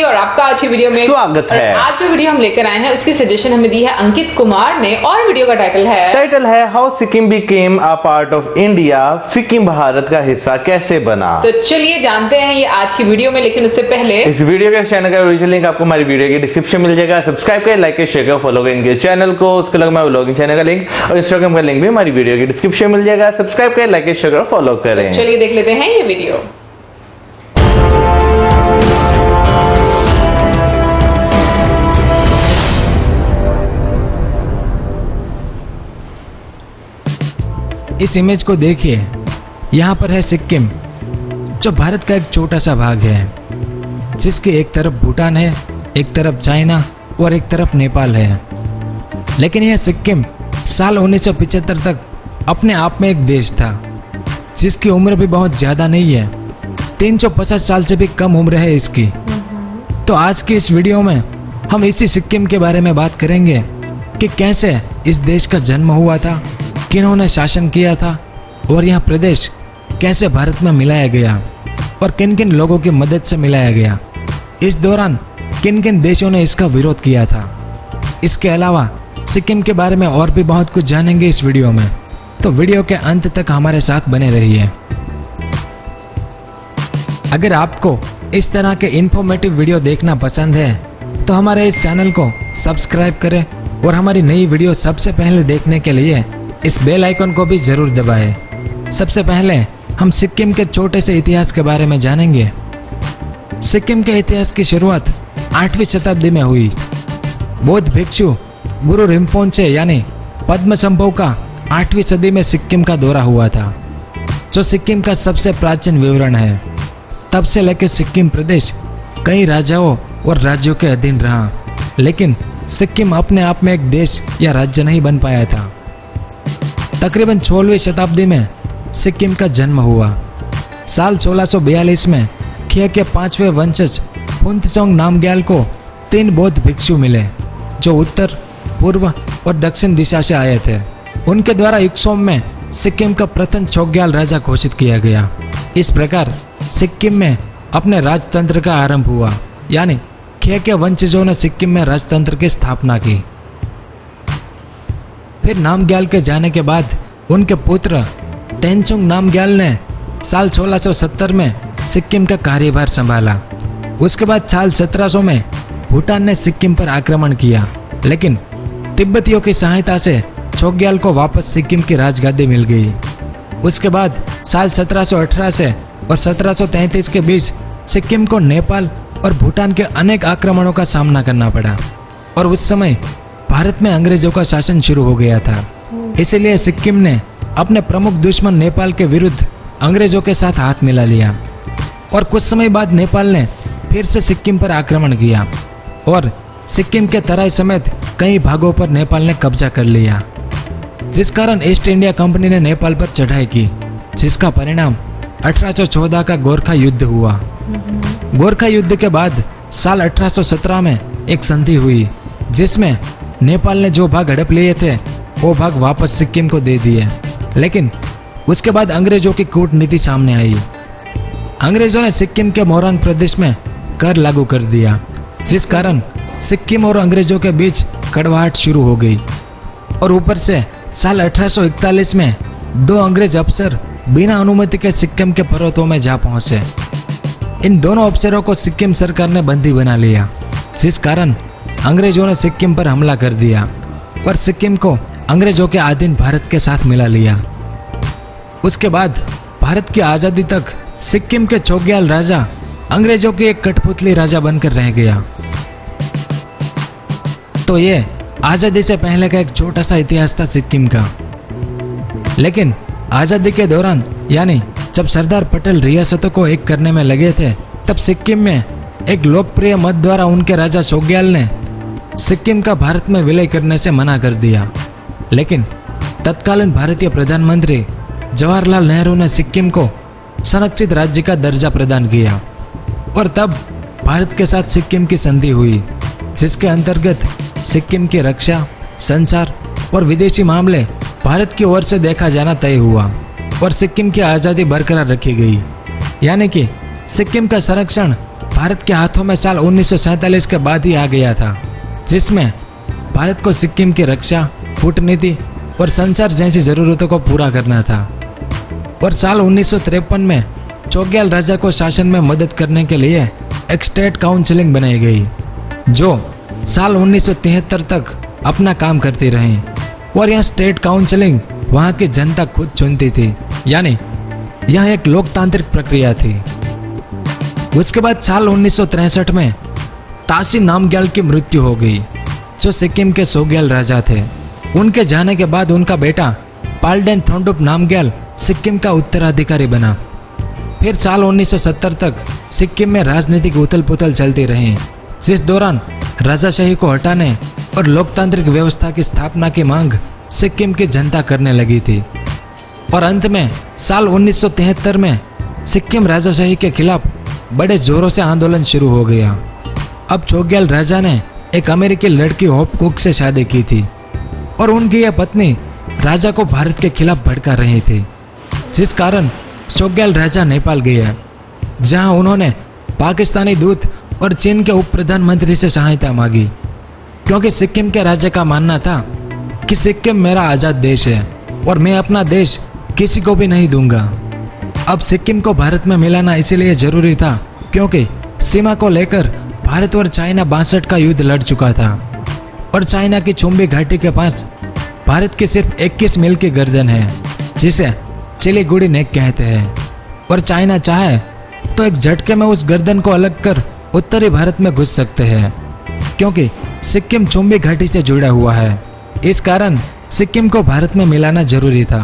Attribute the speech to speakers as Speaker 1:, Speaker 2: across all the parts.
Speaker 1: और आपका आज की वीडियो में
Speaker 2: स्वागत है।
Speaker 1: आज जो वीडियो हम लेकर आए हैं उसकी सजेशन हमें दी है अंकित कुमार ने और वीडियो का टाइटल है
Speaker 2: how Sikkim became a part of India. Sikkim Bharat का हिस्सा कैसे बना।
Speaker 1: तो चलिए जानते हैं ये आज की वीडियो में, लेकिन उससे पहले
Speaker 2: इस वीडियो के चैनल का ओरिजिनल लिंक आपको हमारी वीडियो के डिस्क्रिप्शन मिल जाएगा। सब्सक्राइब करें, लाइक करें, शेयर करें, फॉलो करें इनके चैनल को। उसके अलावा हमारे व्लॉगिंग चैनल का लिंक और इंस्टाग्राम का लिंक भी हमारी वीडियो के डिस्क्रिप्शन मिल जाएगा। सब्सक्राइब करें, लाइक करें, शेयर करें, फॉलो करें।
Speaker 1: चलिए देख लेते हैं ये वीडियो।
Speaker 3: इस इमेज को देखिए, यहाँ पर है सिक्किम, जो भारत का एक छोटा सा भाग है, जिसके एक तरफ भूटान है, एक तरफ चाइना और एक तरफ नेपाल है। लेकिन यह सिक्किम साल 1975 तक अपने आप में एक देश था, जिसकी उम्र भी बहुत ज्यादा नहीं है, 350 साल से भी कम उम्र है इसकी। तो आज की इस वीडियो में हम इसी सिक्किम के बारे में बात करेंगे कि कैसे इस देश का जन्म हुआ था, किन्होंने शासन किया था और यह प्रदेश कैसे भारत में मिलाया गया और किन किन लोगों की मदद से मिलाया गया। इस दौरान किन किन देशों ने इसका विरोध किया था। इसके अलावा सिक्किम के बारे में और भी बहुत कुछ जानेंगे इस वीडियो में, तो वीडियो के अंत तक हमारे साथ बने रहिए। अगर आपको इस तरह के इंफॉर्मेटिव वीडियो देखना पसंद है तो हमारे इस चैनल को सब्सक्राइब करें और हमारी नई वीडियो सबसे पहले देखने के लिए इस बेल आइकन को भी जरूर दबाएं। सबसे पहले हम सिक्किम के छोटे से इतिहास के बारे में जानेंगे। सिक्किम के इतिहास की शुरुआत 8वीं शताब्दी में हुई। बौद्ध भिक्षु गुरु रिम्पोंचे यानी पद्मसंभव का 8वीं सदी में सिक्किम का दौरा हुआ था, जो सिक्किम का सबसे प्राचीन विवरण है। तब से लेकर सिक्किम प्रदेश कई राजाओं और राज्यों के अधीन रहा, लेकिन सिक्किम अपने आप में एक देश या राज्य नहीं बन पाया था। तकरीबन 16वीं शताब्दी में सिक्किम का जन्म हुआ। साल 1642 में खे के 5वें वंशज फुनत्सोंग नामग्याल को 3 बौद्ध भिक्षु मिले, जो उत्तर, पूर्व और दक्षिण दिशा से आए थे। उनके द्वारा इक्सोम में सिक्किम का प्रथम छोग्याल राजा घोषित किया गया। इस प्रकार सिक्किम में अपने राजतंत्र का आरंभ हुआ, यानी खे के वंशजों ने सिक्किम में राजतंत्र की स्थापना की। फिर नामग्याल के जाने के बाद उनके पुत्र तेंचुंग नामग्याल ने साल 1670 में सिक्किम का कार्यभार संभाला। उसके बाद साल 1700 में भूटान ने सिक्किम पर आक्रमण किया, लेकिन तिब्बतियों की सहायता से छोग्याल को वापस सिक्किम की राजगादी मिल गई। उसके बाद साल 1718 से और 1733 के बीच सिक्किम को नेपाल और भूटान के अनेक आक्रमणों का सामना करना पड़ा, और उस समय भारत में अंग्रेजों का शासन शुरू हो गया था। इसलिए सिक्किम ने अपने प्रमुख दुश्मन नेपाल के विरुद्ध अंग्रेजों के साथ हाथ मिला लिया, और कुछ समय बाद नेपाल ने फिर से सिक्किम पर आक्रमण किया और सिक्किम के तराई समेत कई भागों पर नेपाल ने कब्जा कर लिया, जिस कारण ईस्ट इंडिया कंपनी ने नेपाल पर चढ़ाई की, जिसका परिणाम 1814 का गोरखा युद्ध हुआ। गोरखा युद्ध के बाद साल 1817 में एक संधि हुई, जिसमें नेपाल ने जो भाग हड़प लिए थे वो भाग वापस सिक्किम को दे दिए। लेकिन उसके बाद अंग्रेजों की कूटनीति सामने आई। अंग्रेजों ने सिक्किम के मोरंग प्रदेश में कर लागू कर दिया, जिस कारण सिक्किम और अंग्रेजों के बीच कड़वाहट शुरू हो गई। और ऊपर से साल 1841 में 2 अंग्रेज अफसर बिना अनुमति के सिक्किम के पर्वतों में जा पहुंचे। इन दोनों अफसरों को सिक्किम सरकार ने बंदी बना लिया, जिस कारण अंग्रेजों ने सिक्किम पर हमला कर दिया और सिक्किम को अंग्रेजों के अधीन भारत के साथ मिला लिया। उसके बाद भारत की आजादी तक सिक्किम के छोग्याल राजा अंग्रेजों की एक कठपुतली राजा बनकर रह गया। तो ये आजादी से पहले का एक छोटा सा इतिहास था सिक्किम का। लेकिन आजादी के दौरान, यानी जब सरदार पटेल रियासतों को एक करने में लगे थे, तब सिक्किम में एक लोकप्रिय मत द्वारा उनके राजा छोग्याल ने सिक्किम का भारत में विलय करने से मना कर दिया। लेकिन तत्कालीन भारतीय प्रधानमंत्री जवाहरलाल नेहरू ने सिक्किम को संरक्षित राज्य का दर्जा प्रदान किया, और तब भारत के साथ सिक्किम की संधि हुई, जिसके अंतर्गत सिक्किम की रक्षा, संचार और विदेशी मामले भारत की ओर से देखा जाना तय हुआ और सिक्किम की आज़ादी बरकरार रखी गई। यानी कि सिक्किम का संरक्षण भारत के हाथों में साल 1947 के बाद ही आ गया था, जिसमें भारत को सिक्किम की रक्षा, कूटनीति और संचार जैसी जरूरतों को पूरा करना था। और साल 1953 में चोग्याल राजा को शासन में मदद करने के लिए एक स्टेट काउंसिलिंग बनाई गई, जो साल 1973 तक अपना काम करती रही। और यह स्टेट काउंसिलिंग वहां की जनता खुद चुनती थी, यानी यह एक लोकतांत्रिक प्रक्रिया थी। उसके बाद साल 1963 में तासी नामग्याल की मृत्यु हो गई, जो सिक्किम के सोग्याल राजा थे। उनके जाने के बाद उनका बेटा पाल्डेन थोंडुप नामग्याल सिक्किम का उत्तराधिकारी बना। फिर साल 1970 तक सिक्किम में राजनीतिक उथल पुथल चलती रही, जिस दौरान राजाशाही को हटाने और लोकतांत्रिक व्यवस्था की स्थापना की मांग सिक्किम की जनता करने लगी थी। और अंत में साल 1973 में सिक्किम राजाशाही के खिलाफ बड़े जोरों से आंदोलन शुरू हो गया। अब चोग्याल राजा ने एक अमेरिकी लड़की होप कुक से शादी की थी और उनकी यह पत्नी राजा को भारत के खिलाफ भड़का रही थी, जिस कारण चोग्याल राजा नेपाल गया, जहां उन्होंने पाकिस्तानी दूत और चीन के उप प्रधानमंत्री से सहायता मांगी, क्योंकि सिक्किम के राजा का मानना था कि सिक्किम मेरा आजाद देश है और मैं अपना देश किसी को भी नहीं दूंगा। अब सिक्किम को भारत में मिलाना इसलिए जरूरी था क्योंकि सीमा को लेकर भारत और चाइना 62 का युद्ध लड़ चुका था और चाइना की चुम्बी घाटी के पास भारत की सिर्फ 21 मील की गर्दन है, जिसे चिलीगुड़ी नेक कहते हैं। और चाइना चाहे तो एक झटके में उस गर्दन को अलग कर उत्तरी भारत में घुस सकते हैं, क्योंकि सिक्किम चुम्बी घाटी से जुड़ा हुआ है। इस कारण सिक्किम को भारत में मिलाना जरूरी था।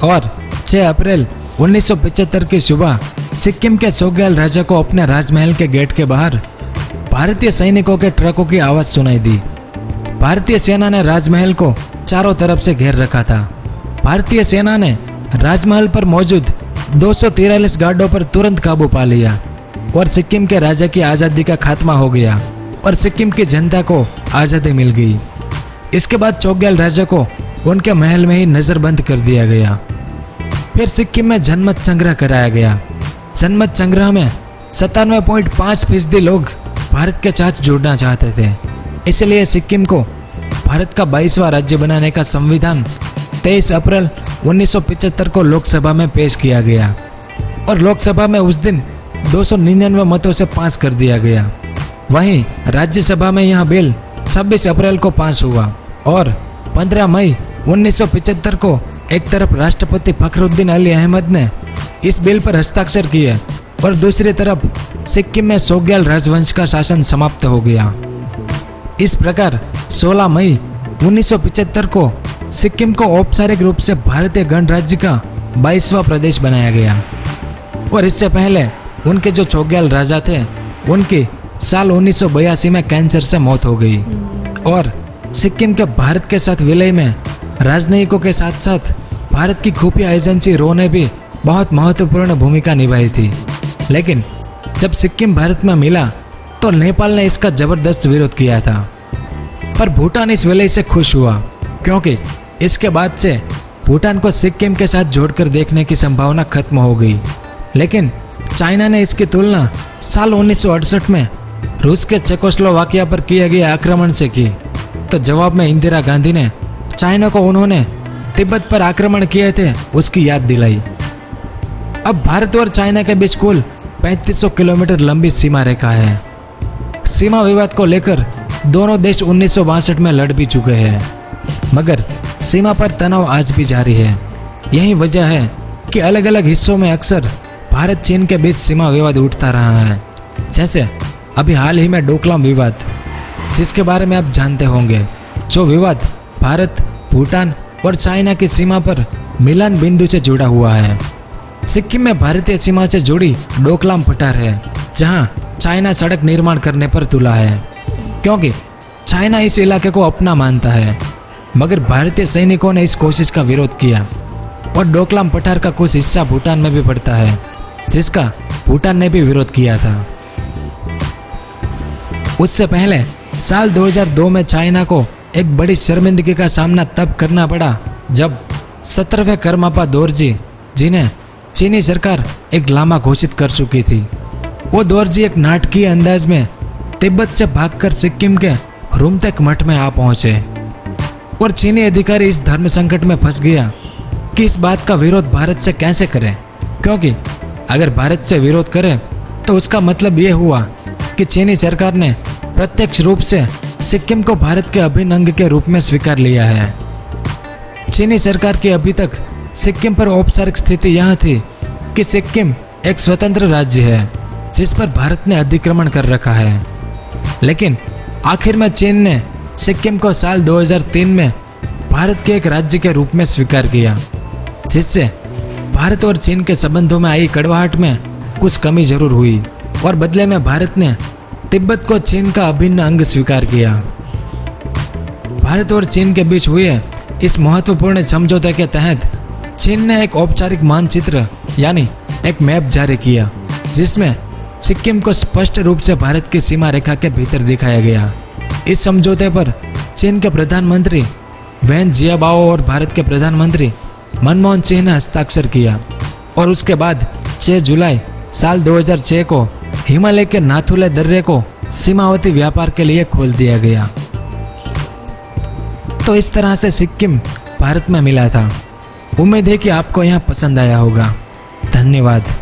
Speaker 3: और 6 अप्रैल 1975 की सुबह सिक्किम के सोग्याल राजा को अपने राजमहल के गेट के बाहर भारतीय सैनिकों के ट्रकों की आवाज सुनाई दी। भारतीय सेना ने राजमहल को चारों तरफ से घेर रखा था। भारतीय सेना ने राजमहल पर मौजूद 243 गार्डों पर तुरंत काबू पा लिया और सिक्किम के राजा की आजादी का खात्मा हो गया और सिक्किम की जनता को आजादी मिल गई। इसके बाद चोग्याल राजा को उनके महल में ही नजरबंद कर दिया गया। फिर सिक्किम में जनमत संग्रह कराया गया। जनमत संग्रह में 97.5% लोग भारत के साथ जुड़ना चाहते थे, इसलिए सिक्किम को भारत का 22वां राज्य बनाने का संविधान 23 अप्रैल 1975 को लोकसभा में पेश किया गया और लोकसभा में उस दिन 299 मतों से पास कर दिया गया। वहीं राज्यसभा में यह बिल 26 अप्रैल को पास हुआ और 15 मई 1975 को एक तरफ राष्ट्रपति फखरुद्दीन अली अहमद ने इस बिल पर हस्ताक्षर किए और दूसरी तरफ सिक्किम में सोग्याल राजवंश का शासन समाप्त हो गया। इस प्रकार 16 मई 1975 को सिक्किम को औपचारिक रूप से भारतीय गणराज्य का 22वां प्रदेश बनाया गया। और इससे पहले उनके जो चोग्याल राजा थे, उनकी साल 1982 में कैंसर से मौत हो गई। और सिक्किम के भारत के साथ विलय में राजनयिकों के साथ साथ भारत की खुफिया एजेंसी रो ने भी बहुत महत्वपूर्ण भूमिका निभाई थी। लेकिन जब सिक्किम भारत में मिला तो नेपाल ने इसका जबरदस्त विरोध किया था, पर भूटान इस विलय से खुश हुआ, क्योंकि इसके बाद से भूटान को सिक्किम के साथ जोड़कर देखने की संभावना खत्म हो गई। लेकिन चाइना ने इसकी तुलना साल 1968 में रूस के चेकोस्लोवाकिया पर किए गए आक्रमण से की। तो जवाब में इंदिरा गांधी ने चाइना को उन्होंने तिब्बत पर आक्रमण किए थे उसकी याद दिलाई। अब भारत और चाइना के बीच कुल 3500 किलोमीटर लंबी सीमा रेखा है। सीमा विवाद को लेकर दोनों देश 1962 में लड़ भी चुके हैं, मगर सीमा पर तनाव आज भी जारी है। यही वजह है कि अलग अलग हिस्सों में अक्सर भारत चीन के बीच सीमा विवाद उठता रहा है, जैसे अभी हाल ही में डोकलाम विवाद, जिसके बारे में आप जानते होंगे, जो विवाद भारत, भूटान और चाइना की सीमा पर मिलन बिंदु से जुड़ा हुआ है। सिक्किम में भारतीय सीमा से जुड़ी डोकलाम पठार है, जहां चाइना सड़क निर्माण करने पर तुला है, क्योंकि चाइना इस इलाके को अपना मानता है। मगर भारतीय सैनिकों ने इस कोशिश का विरोध किया और डोकलाम पठार का कुछ हिस्सा भूटान में भी पड़ता है, जिसका भूटान ने भी विरोध किया था। उससे पहले साल 2002 में चाइना को एक बड़ी शर्मिंदगी का सामना तब करना पड़ा जब 17वें करमापा दोरजी, जिन्हें चीनी सरकार एक लामा घोषित कर चुकी थी, वो दोरजी एक नाटकीय अंदाज में तिब्बत से भागकर सिक्किम के रुमतेक मठ में आ पहुंचे और चीनी अधिकारी इस धर्म संकट में फंस गया कि इस बात का विरोध भारत से कैसे करें, क्योंकि अगर भारत से विरोध करे तो उसका मतलब ये हुआ कि चीनी सरकार ने प्रत्यक्ष रूप से सिक्किम को भारत के अभिन्न अंग के रूप में स्वीकार लिया है। चीनी सरकार की अभी तक सिक्किम पर औपचारिक स्थिति यह थी कि सिक्किम एक स्वतंत्र राज्य है जिस पर भारत ने अधिक्रमण कर रखा है, लेकिन आखिर में चीन ने सिक्किम को साल 2003 में भारत के एक राज्य के रूप में स्वीकार किया, जिससे भारत और चीन के संबंधों में आई कड़वाहट में कुछ कमी जरूर हुई और बदले में भारत ने तिब्बत को चीन का अभिन्न अंग स्वीकार किया। भारत और चीन के बीच हुए इस महत्वपूर्ण समझौते के तहत चीन ने एक औपचारिक मानचित्र यानी एक मैप जारी किया, जिसमें सिक्किम को स्पष्ट रूप से भारत की सीमा रेखा के भीतर दिखाया गया। इस समझौते पर चीन के प्रधानमंत्री वैन जियाबाओ और भारत के प्रधानमंत्री मनमोहन सिंह ने हस्ताक्षर किया और उसके बाद 6 जुलाई साल 2006 को हिमालय के नाथुला दर्रे को सीमावर्ती व्यापार के लिए खोल दिया गया। तो इस तरह से सिक्किम भारत में मिला था। उम्मीद है कि आपको यह पसंद आया होगा। धन्यवाद।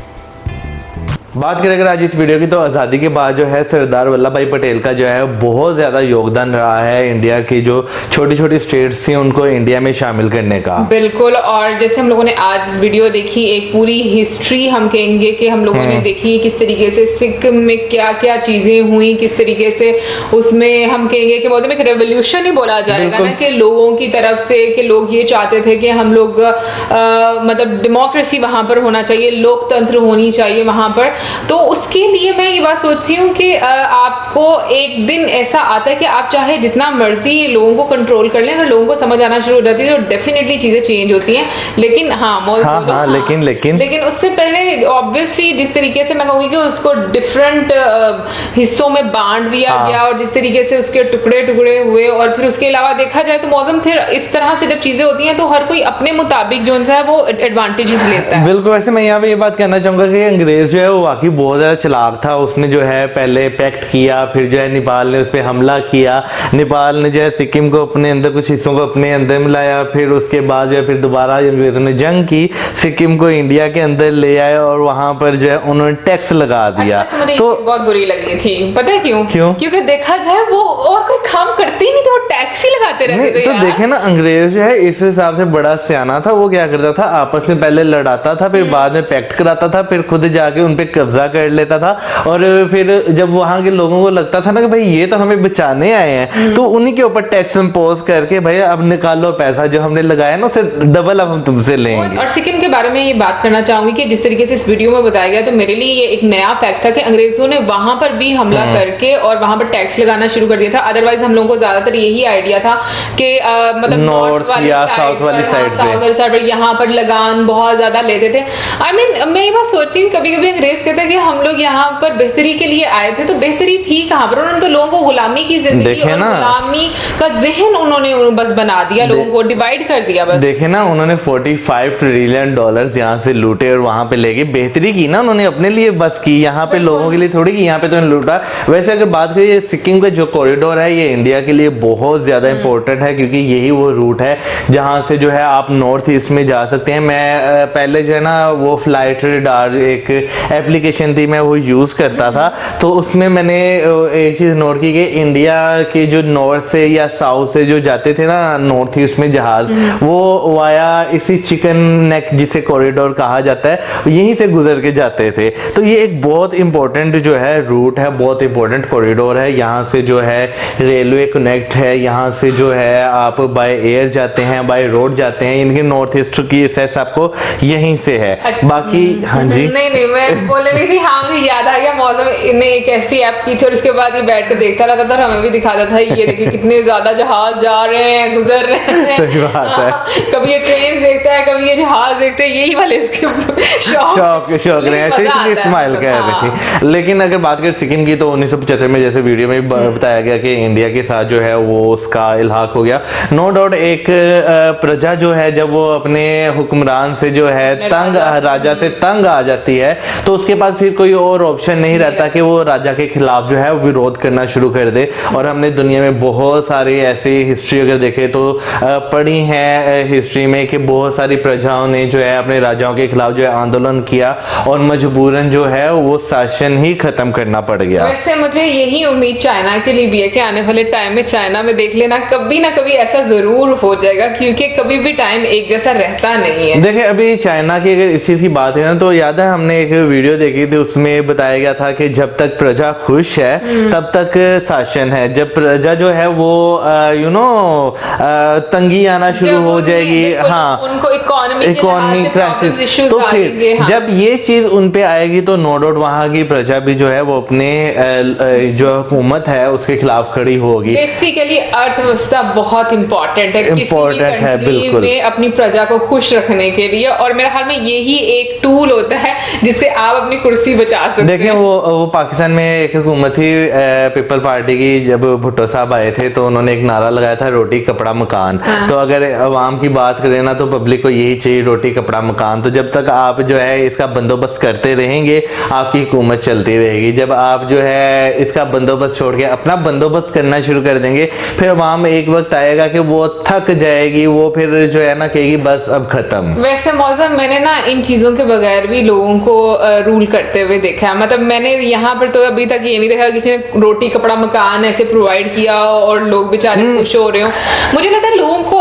Speaker 2: बात करें अगर आज इस वीडियो की, तो आज़ादी के बाद जो है सरदार वल्लभ भाई पटेल का जो है बहुत ज़्यादा योगदान रहा है इंडिया की जो छोटी छोटी स्टेट्स थी उनको इंडिया में शामिल करने का।
Speaker 1: बिल्कुल, और जैसे हम लोगों ने आज वीडियो देखी, एक पूरी हिस्ट्री हम कहेंगे कि हम लोगों ने देखी किस तरीके से सिक्किम में क्या क्या चीजें हुई, किस तरीके से उसमें हम कहेंगे कि बहुत एक रेवोल्यूशन ही बोला जाएगा ना, कि लोगों की तरफ से कि लोग ये चाहते थे कि हम लोग मतलब डेमोक्रेसी वहां पर होना चाहिए, लोकतंत्र होनी चाहिए वहां पर। तो उसके लिए मैं ये बात सोचती हूँ कि आपको एक दिन ऐसा आता है कि आप चाहे जितना मर्जी लोगों को कंट्रोल कर लें, अगर लोगों को समझ आना शुरू हो जाती है तो डेफिनेटली चीजें चेंज होती हैं। लेकिन लेकिन उससे पहले ऑब्वियसली जिस तरीके से मैं कहूँगी कि उसको डिफरेंट हिस्सों में बांट दिया गया और जिस तरीके से उसके टुकड़े टुकड़े हुए, और फिर उसके अलावा देखा जाए तो मौसम फिर इस तरह से जब चीजें होती हैं तो हर कोई अपने मुताबिक जो है वो एडवांटेजेस लेता है।
Speaker 2: बिल्कुल। वैसे मैं यहाँ पे ये बात कहना चाहूंगा कि अंग्रेज जो है वो वाकई बहुत ज्यादा चालाक था। उसने जो है पहले पैक्ट किया, फिर जो है नेपाल ने उस पर हमला किया, नेपाल ने जो है सिक्किम को अपने अंदर कुछ हिस्सों को अपने अंदर मिलाया, फिर उसके बाद जो है फिर दोबारा अंग्रेजों ने जंग की, सिक्किम को इंडिया के अंदर ले आए और वहां पर जो है उन्होंने टैक्स लगा दिया।
Speaker 1: अच्छा, मुझे तो बहुत बुरी लगी थी, पता है क्यों? क्योंकि देखा जाए वो और कोई काम करते ही नहीं थे, वो टैक्स ही लगाते रहते थे।
Speaker 2: तो देखे ना, अंग्रेज जो है इस हिसाब से बड़ा सियाना था। वो क्या करता था, आपस में पहले लड़ाता था, फिर बाद में पैक्ट कराता था, फिर खुद जाके उनपे कब्जा कर लेता था, और फिर जब वहां के लोगों को लगता था ना कि भाई ये तो हमें बचाने आए हैं, तो उन्हीं के ऊपर टैक्स इंपोज करके भाई अब निकालो पैसा जो हमने लगाया ना उससे डबल अब हम तुमसे लेंगे।
Speaker 1: और सिक्किम के बारे में ये बात करना चाहूंगी कि जिस तरीके से इस वीडियो में बताया गया, तो मेरे लिए ये एक नया फैक्ट था कि अंग्रेजों ने वहां पर भी हमला करके और वहां पर टैक्स लगाना शुरू कर दिया था। अदरवाइज हम लोगों को ज्यादातर यही आइडिया था कि मतलब नॉर्थ वाली साउथ वाली साइड पर यहाँ पर लगान बहुत ज्यादा लेते थे। आई मीन मैं ये बात सोचती हूँ, कभी कभी अंग्रेज कहते हैं कि हम लोग यहाँ पर बेहतरी के लिए आए थे, तो बेहतरी थी कहाँ पर? उन्होंने तो लोगों को गुलामी की जिंदगी और गुलामी का जहन उन्होंने बस बना दिया, लोगों को डिवाइड कर दिया बस।
Speaker 2: देखे ना, उन्होंने $45 ट्रिलियन यहाँ से लूटे और वहां पे लेके बेहतरी की ना उन्होंने अपने लिए बस की, यहाँ पे लोगों के लिए थोड़ी की, यहाँ पे तो लूटा। वैसे अगर बात करें सिक्किम का जो कॉरिडोर है ये इंडिया के लिए बहुत ज्यादा इंपॉर्टेंट है, क्योंकि यही वो रूट है जहां से जो है आप नॉर्थ ईस्ट में जा सकते हैं। मैं पहले जो है ना वो फ्लाइट रेडार एक एप्लीकेशन थी, मैं वो यूज करता था, तो उसमें मैंने एक चीज नोट की कि इंडिया के जो नॉर्थ से या साउथ से जो जाते थे ना नॉर्थ ईस्ट में जहाज, वो वाया इसी चिकन नेक जिसे कॉरिडोर कहा जाता है यहीं से गुजर के जाते थे। तो ये एक बहुत इंपॉर्टेंट जो है रूट है, बहुत इंपॉर्टेंट कॉरिडोर है। यहाँ से जो है रेलवे कनेक्ट है, यहाँ से जो है आप बाय एयर जाते हैं, बाय रोड जाते हैं, इनके नॉर्थ ईस्ट की एक्सेस आपको यहीं से है। बाकी हाँ जी,
Speaker 1: नहीं मैं बोल रही थी, हाँ मुझे याद आ गया, मौसम ने एक ऐसी ऐप की थी और उसके बाद ये बैठ कर देखता रहता था, हमें भी दिखाता था ये देखिए कितने ज्यादा जहाज जा रहे हैं, गुजर रहे हैं।
Speaker 2: सही बात है।
Speaker 1: कभी ये ट्रेन देखता है, कभी ये जहाज देखते हैं, यही वाले इसके
Speaker 2: शौक रहे हैं, स्माइल कर रही थी। लेकिन अगर बात करें सिक्किम की, तो 1975 में जैसे वीडियो में बताया गया कि इंडिया के साथ जो है वो उसका इल्हाक हो गया। नो डाउट एक प्रजा जो है जब वो अपने हुक्मरान से जो है राजा से तंग आ जाती है तो उसके पास फिर कोई और ऑप्शन नहीं रहता कि वो राजा के खिलाफ जो है विरोध करना शुरू कर दे। और हमने दुनिया में बहुत सारी ऐसी हिस्ट्री अगर देखे तो पढ़ी है हिस्ट्री में कि बहुत सारी प्रजाओं ने जो है अपने राजाओं के खिलाफ जो है आंदोलन किया और मजबूरन जो है वो शासन ही खत्म करना पड़ गया।
Speaker 1: वैसे मुझे यही उम्मीद चाइना के लिए भी है कि आने वाले टाइम में चाइना में देख लेना कभी ना कभी ऐसा जरूर हो जाएगा, क्योंकि कभी भी टाइम एक जैसा रहता नहीं है।
Speaker 2: देखिए अभी चाइना की अगर इस चीज की बात है ना तो याद है हमने एक वीडियो देखी थी, उसमें बताया गया था कि जब तक प्रजा खुश है तब तक शासन है, जब प्रजा जो है वो तंगी आना शुरू हो जाएगी, हाँ
Speaker 1: उनको
Speaker 2: इकोनॉमी क्राइसिस, तो फिर
Speaker 1: हाँ।
Speaker 2: जब ये चीज उन पे आएगी तो नो डाउट वहां की प्रजा भी जो है वो अपने जो हुकूमत है उसके खिलाफ खड़ी होगी।
Speaker 1: बेसिकली अर्थव्यवस्था बहुत इंपॉर्टेंट है किसी भी कंट्री में अपनी प्रजा को खुश रखने के लिए, और मेरे ख्याल में यही एक टूल होता है जिससे आप अपनी कुर्सी बचा सकते हैं।
Speaker 2: देखिए वो पाकिस्तान में एक हुकूमत थी पीपल पार्टी की, जब भुट्टो साहब आए थे तो उन्होंने एक नारा लगाया था रोटी कपड़ा मकान।
Speaker 1: हाँ।
Speaker 2: तो अगर अवाम की बात करें ना तो पब्लिक को यही चाहिए, रोटी कपड़ा मकान। तो जब तक आप जो है इसका बंदोबस्त करते रहेंगे आपकी हुकूमत चलती रहेगी। जब आप जो है इसका बंदोबस्त छोड़ के अपना बंदोबस्त करना शुरू कर देंगे फिर अवाम एक वक्त आएगा कि वो थक जाएगी, वो फिर जो है ना कहेगी बस अब खत्म।
Speaker 1: वैसे मौसम मैंने ना इन चीजों के बगैर भी लोगों को रूल करते हुए देखा है, मतलब मैंने यहाँ पर तो अभी तक ये नहीं देखा किसी ने रोटी कपड़ा मकान ऐसे प्रोवाइड किया और लोग बेचारे खुश हो रहे हो। मुझे लगता है लोगों को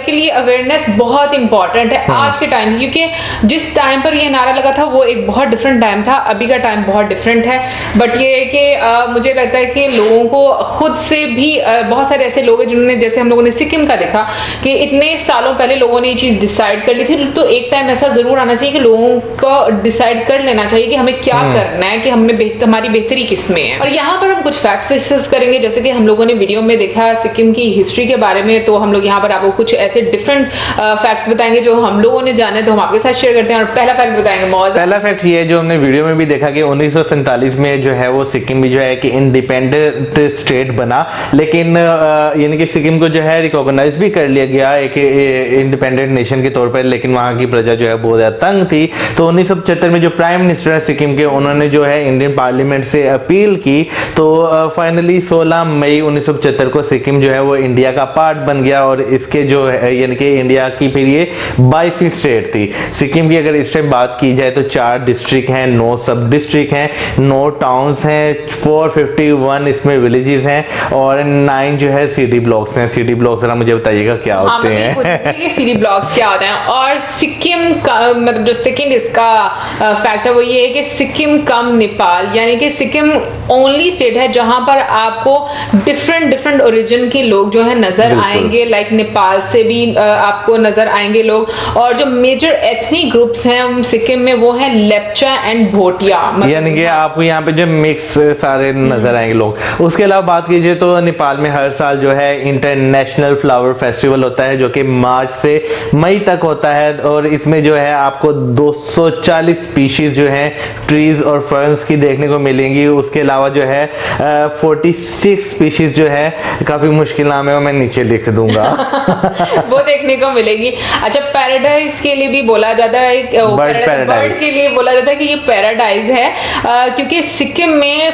Speaker 1: के लिए अवेयरनेस बहुत इंपॉर्टेंट है आज के टाइम, क्योंकि जिस टाइम पर ये नारा लगा था वो एक बहुत डिफरेंट टाइम था, अभी का टाइम बहुत डिफरेंट है। बट ये है कि मुझे लगता है कि लोगों को खुद से भी बहुत सारे ऐसे लोग हैं जिन्होंने, जैसे हम लोगों ने सिक्किम का देखा कि इतने सालों पहले लोगों ने ये चीज डिसाइड कर ली थी, तो एक टाइम ऐसा जरूर आना चाहिए कि लोगों को डिसाइड कर लेना चाहिए कि हमें क्या करना है, कि हमारी बेहतरी किस में है। और यहाँ पर हम कुछ फैक्ट्स डिस्कस करेंगे, जैसे कि हम लोगों ने वीडियो में देखा सिक्किम की हिस्ट्री के बारे में, तो हम लोग यहाँ पर आपको कुछ ऐसे डिफरेंट फैक्ट्स बताएंगे जो हम लोगों ने जाने, तो हम आपके साथ शेयर करते हैं। और पहला फैक्ट बताएंगे मौज।
Speaker 2: पहला फैक्ट ये है जो हमने वीडियो में भी देखा कि 1947 में जो है वो सिक्किम भी जो है कि इंडिपेंडेंट स्टेट बना, लेकिन यानी कि सिक्किम को जो है रिकॉग्नाइज भी कर लिया गया एक इंडिपेंडेंट नेशन के तौर पर, लेकिन वहां की प्रजा जो है बहुत ज्यादा तंग थी। तो 1975 में जो प्राइम मिनिस्टर है सिक्किम के, उन्होंने जो है इंडियन पार्लियामेंट से अपील की, तो फाइनली 16 मई 1975 को सिक्किम जो है वो इंडिया का पार्ट बन गया। और इसके जो है यानी कि इंडिया की फिर ये 22वीं स्टेट थी। सिक्किम की अगर इस टाइम बात की जाए तो 4 डिस्ट्रिक्ट हैं, 9 सब डिस्ट्रिक्ट हैं, 9 टाउन्स हैं, 451 इसमें विलेजेस हैं और 9 जो है सिटी ब्लॉक्स हैं। सिटी ब्लॉक्स जरा मुझे बताइएगा क्या होते हैं?
Speaker 1: सिटी ब्लॉक्स क्या होते हैं? और सिक्किम का मतलब जो सेकंड इसका फैक्ट है वो ये है कि सिक्किम कम नेपाल, यानी कि सिक्किम ओनली स्टेट है जहां पर आपको डिफरेंट ओरिजिन के लोग जो है नजर आएंगे, लाइक नेपाल से भी आपको नजर आएंगे लोग। और जो मेजर एथनिक ग्रुप्स हैं सिक्किम में वो है लेप्चा एंड भोटिया,
Speaker 2: यानी कि आपको यहाँ पे जो मिक्स सारे नजर आएंगे लोग। उसके अलावा बात कीजिए तो नेपाल में हर साल जो है इंटरनेशनल फ्लावर फेस्टिवल होता है जो कि मार्च से मई तक होता है, और इसमें जो है आपको 240 स्पीशीज जो है ट्रीज और फर्न्स की देखने को मिलेंगी। उसके अलावा जो है 46 स्पीशीज जो है, काफी मुश्किल नाम है वो मैं नीचे लिख दूंगा
Speaker 1: वो देखने को मिलेगी। अच्छा, पैराडाइज के लिए भी बोला जाता है, बर्ड के लिए बोला जाता है कि ये पैराडाइज है, क्योंकि सिक्किम में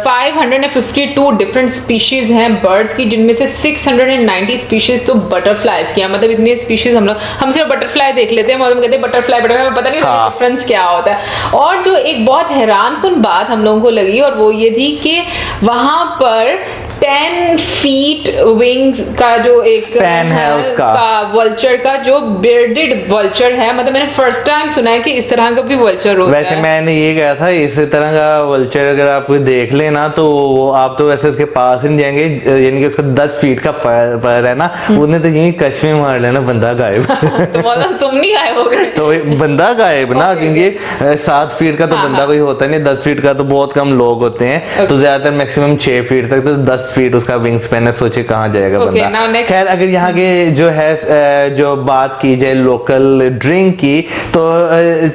Speaker 1: 552 डिफरेंट स्पीशीज हैं बर्ड्स की, जिनमें से 690 स्पीशीज तो बटरफ्लाइज की है। मतलब इतने स्पीशीज हम सिर्फ बटरफ्लाई देख लेते हैं, मतलब कहते हैं बटरफ्लाई पता नहीं डिफरेंस क्या होता है। और जो एक बहुत हैरानकुन बात हम लोगों को लगी और वो ये थी कि वहां पर 10 फीट विंग्स का जो एक
Speaker 2: स्पैन है उसका
Speaker 1: वल्चर का जो बियर्डेड वल्चर है, मतलब मैंने फर्स्ट टाइम सुना है कि इस तरह का भी वल्चर होता है।
Speaker 2: वैसे मैंने ये कहा था इस तरह का वल्चर अगर आप देख लेना तो आप तो वैसे उसके पास ही नहीं जाएंगे, यानी कि उसका 10 फीट का पैर है ना, उन्हें तो यही कश में मार लेना, बंदा गायब
Speaker 1: तो तुम नहीं गायब हो गए
Speaker 2: तो बंदा गायब ना, क्योंकि 7 फीट का तो बंदा कोई होता नहीं, 10 फीट का तो बहुत कम लोग होते हैं, तो ज्यादातर मैक्सिमम 6 फीट तक, तो 10 फीट उसका विंग स्पैन है, सोचे कहाँ जाएगा
Speaker 1: Okay, now
Speaker 2: बंदा।
Speaker 1: next-
Speaker 2: खैर अगर यहाँ के जो है जो बात की जाए लोकल ड्रिंक की, तो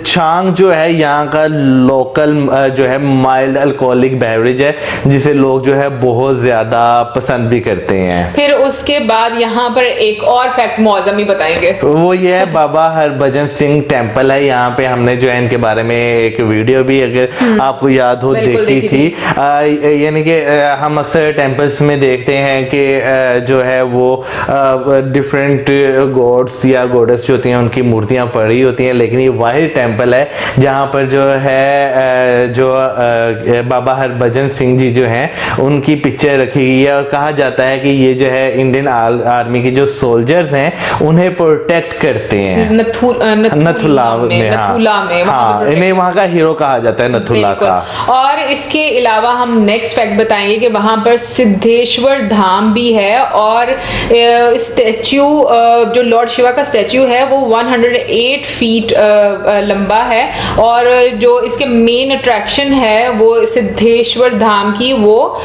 Speaker 2: चांग जो है यहाँ का लोकल जो है माइल्ड अल्कोहलिक बेवरेज है, जिसे लोग जो है बहुत ज्यादा पसंद भी करते हैं।
Speaker 1: फिर उसके बाद यहाँ पर एक और फैक्ट मौजम ही बताएंगे।
Speaker 2: वो ये है बाबा हरभजन सिंह टेम्पल है। यहाँ पे हमने जो है इनके बारे में एक वीडियो भी, अगर आपको याद हो,
Speaker 1: बिल्कुल
Speaker 2: देखी
Speaker 1: देखी
Speaker 2: थी। यानी कि हम अक्सर टेम्पल्स में देखते हैं कि जो है वो डिफरेंट गॉड्स या गॉडेस जो होती हैं उनकी मूर्तियां पड़ी होती हैं, लेकिन ये वाहिद टेम्पल है जहाँ पर जो है जो बाबा हरभजन सिंह जी जो हैं उनकी पिक्चर रखी गई है, और कहा जाता है कि ये जो है इंडियन आर्मी के जो सोल्जर्स हैं उन्हें प्रोटेक्ट करते हैं नथुला में। हाँ, इन्हें वहाँ का हीरो कहा जाता है, नथुला का।
Speaker 1: और इसके अलावा हम नेक्स्ट फैक्ट बताएंगे कि वहां पर सिद्धेश्वर धाम भी है, और स्टैच्यू जो लॉर्ड शिवा का स्टैच्यू है वो 108 फीट लंबा है, और जो इसके मेन अट्रैक्शन है वो सिद्धेश्वर धाम की, वो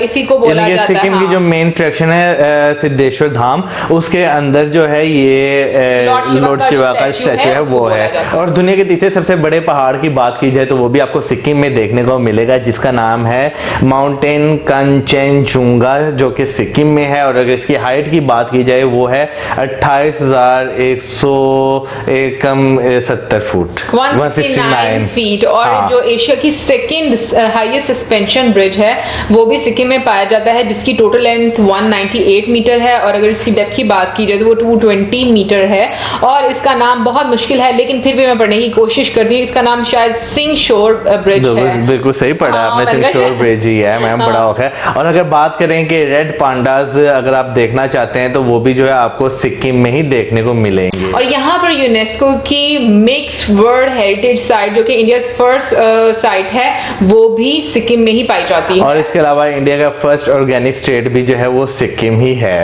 Speaker 1: इसी को बोला जाता है।
Speaker 2: सिक्किम की जो मेन अट्रैक्शन है सिद्धेश्वर धाम, उसके अंदर जो है ये लॉर्ड शिवा का स्टैच्यू है वो है। और दुनिया के तीसरे सबसे बड़े पहाड़ की बात की जाए तो वो भी आपको सिक्किम में देखने को मिलेगा, जिसका नाम है माउंटेन कंचनजुंगा, जो कि सिक्किम में है। और अगर इसकी हाइट की बात की जाए वो है 28,170 फुट,
Speaker 1: 169 फीट। और
Speaker 2: हाँ।
Speaker 1: जो एशिया की सेकंड हाईएस्ट सस्पेंशन ब्रिज है वो भी सिक्किम में पाया जाता है, जिसकी टोटल लेंथ 198 मीटर है, और अगर इसकी डेप्थ की बात की जाए तो वो 220 मीटर है। और इसका नाम बहुत मुश्किल है, लेकिन फिर भी मैं पढ़ने की कोशिश करती हूँ। इसका नाम शायद सिंह शोर ब्रिज है।
Speaker 2: बिल्कुल सही पढ़ा
Speaker 1: हाँ,
Speaker 2: आपने, सिंह शोर ब्रिज ही है मैम, बड़ा औखा है। और अगर बात करें कि रेड पांडास अगर आप देखना चाहते हैं तो वो भी जो है आपको सिक्किम में ही देखने को मिलेंगे।
Speaker 1: और यहाँ पर यूनेस्को की मिक्स्ड वर्ल्ड हेरिटेज साइट, जो कि इंडिया फर्स्ट साइट है, वो भी सिक्किम में ही पाई जाती है।
Speaker 2: और इसके अलावा इंडिया का फर्स्ट ऑर्गेनिक स्टेट भी जो है वो सिक्किम ही है।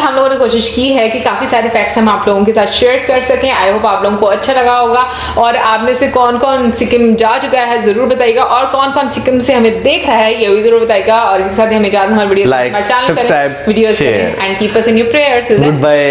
Speaker 1: हम लोगों ने कोशिश की है कि काफी सारे फैक्ट्स हम आप लोगों के साथ शेयर कर सकें। आई होप आप लोगों को अच्छा लगा होगा। और आप में से कौन कौन सिक्किम जा चुका है जरूर बताइएगा, और कौन कौन सिक्किम से हमें देख रहा है ये भी जरूर बताइएगा। और इसके साथ ही हमें इजाजत, हमारे वीडियो
Speaker 2: लाइक,
Speaker 1: हमारे channel
Speaker 2: subscribe,
Speaker 1: video
Speaker 2: share
Speaker 1: and keep us in your prayers.
Speaker 2: Good bye.